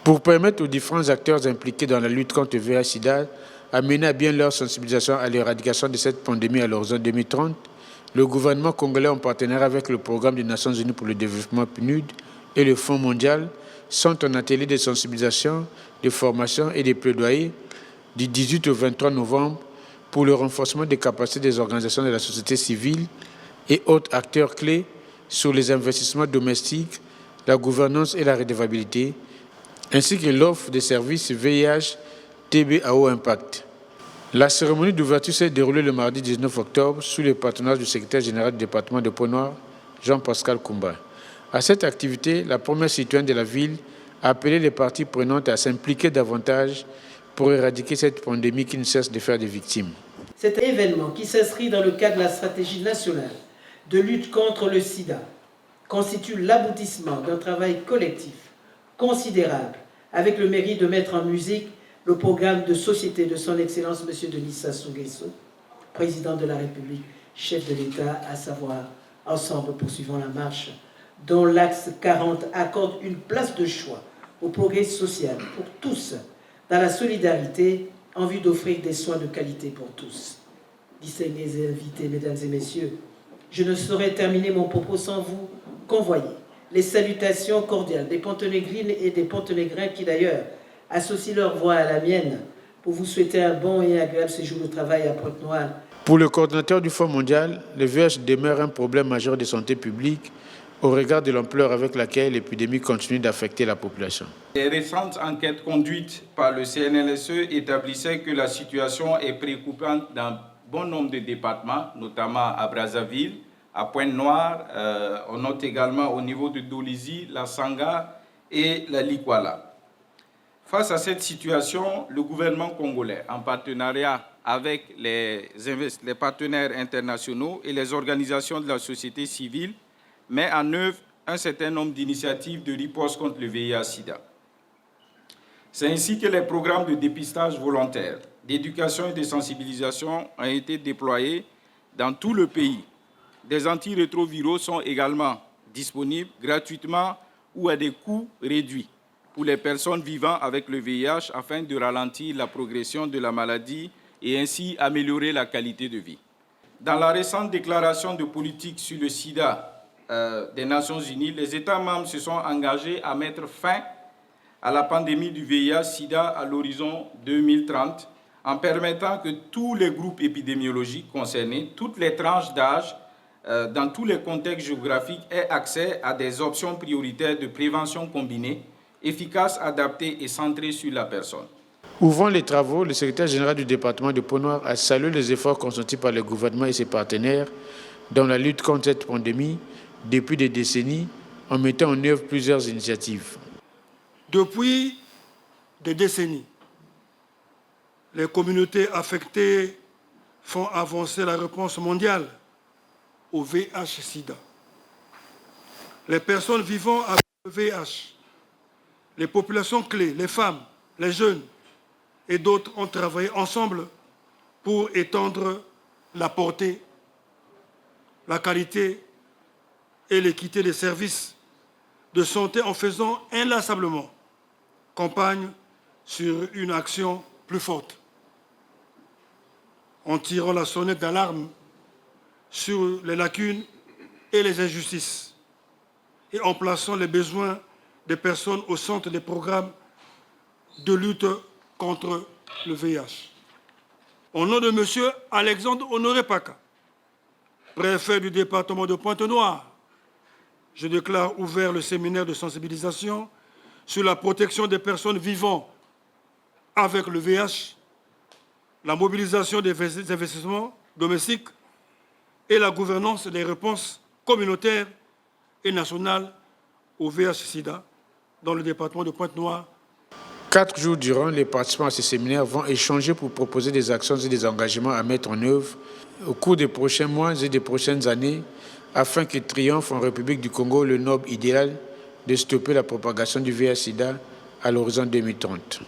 Pour permettre aux différents acteurs impliqués dans la lutte contre le VIH-Sida à mener à bien leur sensibilisation à l'éradication de cette pandémie à l'horizon 2030, le gouvernement congolais, en partenariat avec le Programme des Nations Unies pour le développement PNUD et le Fonds mondial, sont en atelier de sensibilisation, de formation et de plaidoyer du 18 au 23 novembre pour le renforcement des capacités des organisations de la société civile et autres acteurs clés sur les investissements domestiques, la gouvernance et la redevabilité, ainsi que l'offre de services VIH, TB à haut impact. La cérémonie d'ouverture s'est déroulée le mardi 19 octobre sous le patronage du secrétaire général du département de Pont-Noir, Jean-Pascal Koumba. À cette activité, la première citoyenne de la ville a appelé les parties prenantes à s'impliquer davantage pour éradiquer cette pandémie qui ne cesse de faire des victimes. Cet événement, qui s'inscrit dans le cadre de la stratégie nationale de lutte contre le sida, constitue l'aboutissement d'un travail collectif considérable avec le mérite de mettre en musique le programme de société de son Excellence M. Denis Sassou Nguesso, président de la République, chef de l'État, à savoir Ensemble poursuivant la marche, dont l'axe 40 accorde une place de choix au progrès social pour tous, dans la solidarité, en vue d'offrir des soins de qualité pour tous. Distingués et invités, mesdames et messieurs, je ne saurais terminer mon propos sans vous convoyer les salutations cordiales des Pontenégrines et des Pontenégrins qui d'ailleurs associent leur voix à la mienne pour vous souhaiter un bon et agréable séjour de travail à Pointe-Noire. Pour le coordinateur du Fonds mondial, le VIH demeure un problème majeur de santé publique au regard de l'ampleur avec laquelle l'épidémie continue d'affecter la population. Les récentes enquêtes conduites par le CNLSE établissaient que la situation est préoccupante dans bon nombre de départements, notamment à Brazzaville, à Pointe-Noire. On note également au niveau de Dolisie, la Sangha et la Likwala. Face à cette situation, le gouvernement congolais, en partenariat avec les partenaires internationaux et les organisations de la société civile, met en œuvre un certain nombre d'initiatives de riposte contre le VIH-Sida. C'est ainsi que les programmes de dépistage volontaire, d'éducation et de sensibilisation ont été déployés dans tout le pays. Des antirétroviraux sont également disponibles gratuitement ou à des coûts réduits pour les personnes vivant avec le VIH afin de ralentir la progression de la maladie et ainsi améliorer la qualité de vie. Dans la récente déclaration de politique sur le sida des Nations Unies, les États membres se sont engagés à mettre fin à la pandémie du VIH-Sida à l'horizon 2030 en permettant que tous les groupes épidémiologiques concernés, toutes les tranches d'âge, dans tous les contextes géographiques, aient accès à des options prioritaires de prévention combinée, efficaces, adaptées et centrées sur la personne. Ouvrant les travaux, le secrétaire général du département de Pont-Noir a salué les efforts consentis par le gouvernement et ses partenaires dans la lutte contre cette pandémie depuis des décennies en mettant en œuvre plusieurs initiatives. Depuis des décennies, les communautés affectées font avancer la réponse mondiale au VIH-Sida. Les personnes vivant avec le VIH, les populations clés, les femmes, les jeunes et d'autres ont travaillé ensemble pour étendre la portée, la qualité et l'équité des services de santé en faisant inlassablement campagne sur une action plus forte, en tirant la sonnette d'alarme sur les lacunes et les injustices et en plaçant les besoins des personnes au centre des programmes de lutte contre le VIH. Au nom de M. Alexandre Honoré Paka, préfet du département de Pointe-Noire, je déclare ouvert le séminaire de sensibilisation sur la protection des personnes vivant avec le VIH, la mobilisation des investissements domestiques et la gouvernance des réponses communautaires et nationales au VIH-Sida dans le département de Pointe-Noire. 4 jours durant, les participants à ce séminaire vont échanger pour proposer des actions et des engagements à mettre en œuvre au cours des prochains mois et des prochaines années afin que triomphe en République du Congo le noble idéal de stopper la propagation du VIH-Sida à l'horizon 2030.